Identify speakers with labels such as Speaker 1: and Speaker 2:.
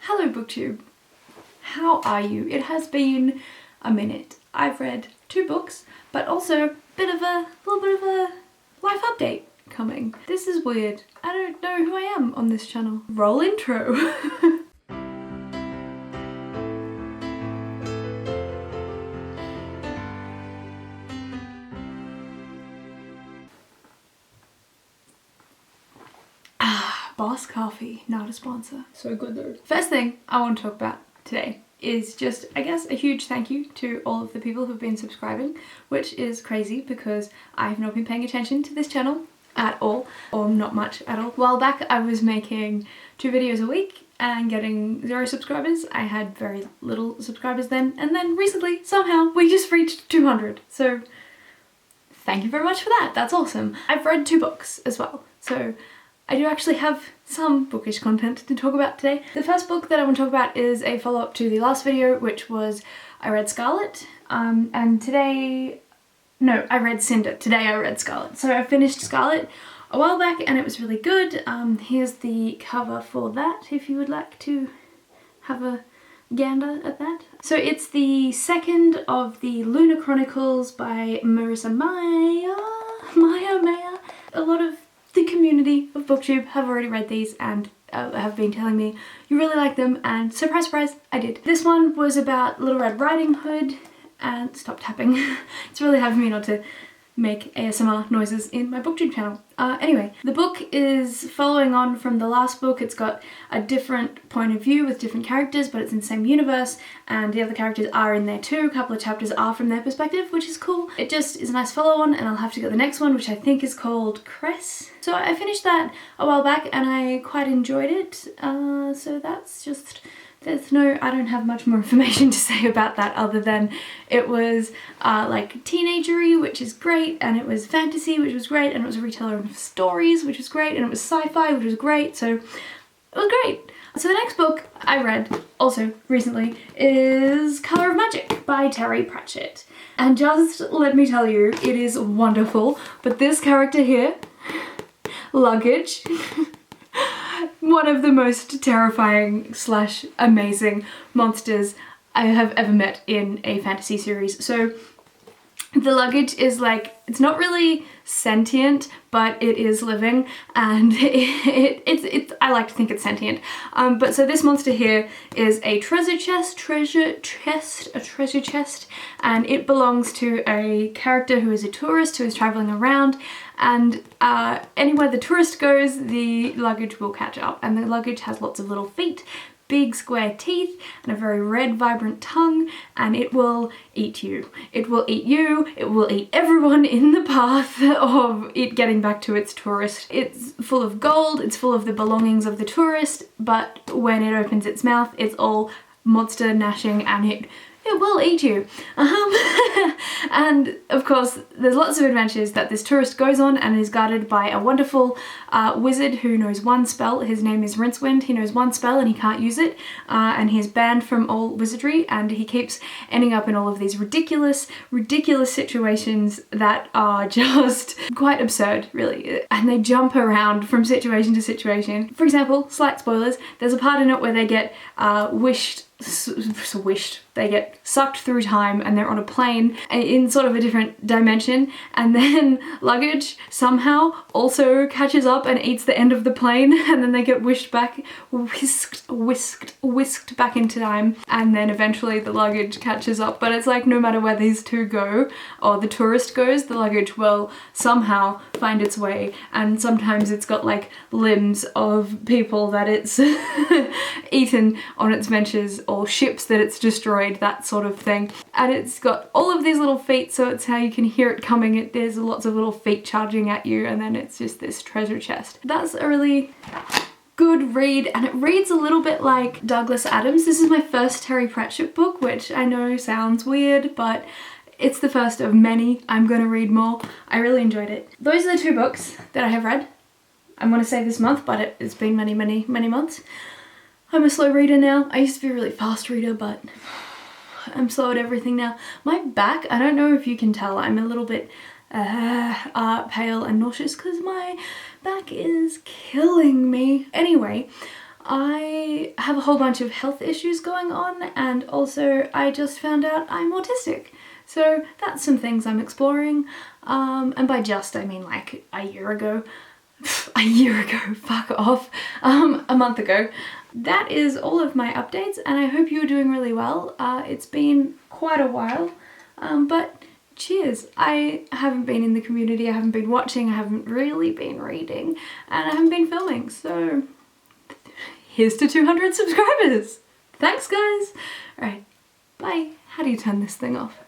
Speaker 1: Hello Booktube, how are you? It has been a minute. I've read 2 books, but also a little bit of a life update coming. This is weird. I don't know who I am on this channel. Roll intro. Boss Coffee, not a sponsor. So good though. First thing I want to talk about today is just, I guess, a huge thank you to all of the people who've been subscribing, which is crazy because I've not been paying attention to this channel at all, or not much at all. A while back I was making 2 videos a week and getting 0 subscribers. I had very little subscribers then, and then recently somehow we just reached 200. So thank you very much for that, that's awesome. I've read 2 books as well, so I do actually have some bookish content to talk about today. The first book that I want to talk about is a follow-up to the last video, which was I read Scarlet, and today, no, I read Cinder. Today I read Scarlet. So I finished Scarlet a while back and it was really good. Here's the cover for that if you would like to have a gander at that. So it's the second of the Lunar Chronicles by Marissa Meyer. A lot of the community of Booktube have already read these and have been telling me you really like them, and surprise surprise, I did. This one was about Little Red Riding Hood, and stop tapping. It's really hard for me not to make ASMR noises in my Booktube channel. Anyway, the book is following on from the last book. It's got a different point of view with different characters, but it's in the same universe, and the other characters are in there too. A couple of chapters are from their perspective, which is cool. It just is a nice follow-on, and I'll have to get the next one, which I think is called Cress. So I finished that a while back and I quite enjoyed it. So that's just, I don't have much more information to say about that other than it was like teenagery, which is great, and it was fantasy, which was great, and it was a reteller of stories, which was great, and it was sci-fi, which was great, so it was great. So the next book I read, also recently, is Color of Magic by Terry Pratchett. And just let me tell you, it is wonderful, but this character here, Luggage, one of the most terrifying / amazing monsters I have ever met in a fantasy series. So the Luggage is like, it's not really sentient, but it is living, and I like to think it's sentient. But so this monster here is a treasure chest, and it belongs to a character who is a tourist who is traveling around, and anywhere the tourist goes, the luggage will catch up, and the luggage has lots of little feet, big square teeth, and a very red vibrant tongue, and it will eat you. It will eat you, it will eat everyone in the path of it getting back to its tourist. It's full of gold, it's full of the belongings of the tourist, but when it opens its mouth, it's all monster gnashing, and it will eat you. And of course there's lots of adventures that this tourist goes on, and is guarded by a wonderful wizard who knows one spell. His name is Rincewind. He knows one spell and he can't use it, and he's banned from all wizardry, and he keeps ending up in all of these ridiculous situations that are just quite absurd, really, and they jump around from situation to situation. For example, slight spoilers, there's a part in it where they get they get sucked through time, and they're on a plane in sort of a different dimension, and then Luggage somehow also catches up and eats the end of the plane, and then they get whisked back into time, and then eventually the Luggage catches up. But it's like no matter where these two go, or the tourist goes, the Luggage will somehow find its way, and sometimes it's got like limbs of people that it's eaten on its ventures, or ships that it's destroyed, that sort of thing. And it's got all of these little feet, so it's how you can hear it coming. There's lots of little feet charging at you, and then it's just this treasure chest. That's a really good read, and it reads a little bit like Douglas Adams. This is my first Terry Pratchett book, which I know sounds weird, but it's the first of many. I'm gonna read more. I really enjoyed it. Those are the 2 books that I have read. I'm gonna say this month, but it's been many months. I'm a slow reader now. I used to be a really fast reader, but I'm slow at everything now. My back, I don't know if you can tell, I'm a little bit pale and nauseous because my back is killing me. Anyway, I have a whole bunch of health issues going on, and also I just found out I'm autistic. So that's some things I'm exploring, and by just I mean like a year ago. A year ago, fuck off, a month ago. That is all of my updates, and I hope you're doing really well. It's been quite a while, but cheers. I haven't been in the community, I haven't been watching, I haven't really been reading, and I haven't been filming, so here's to 200 subscribers. Thanks guys. Alright, bye. How do you turn this thing off?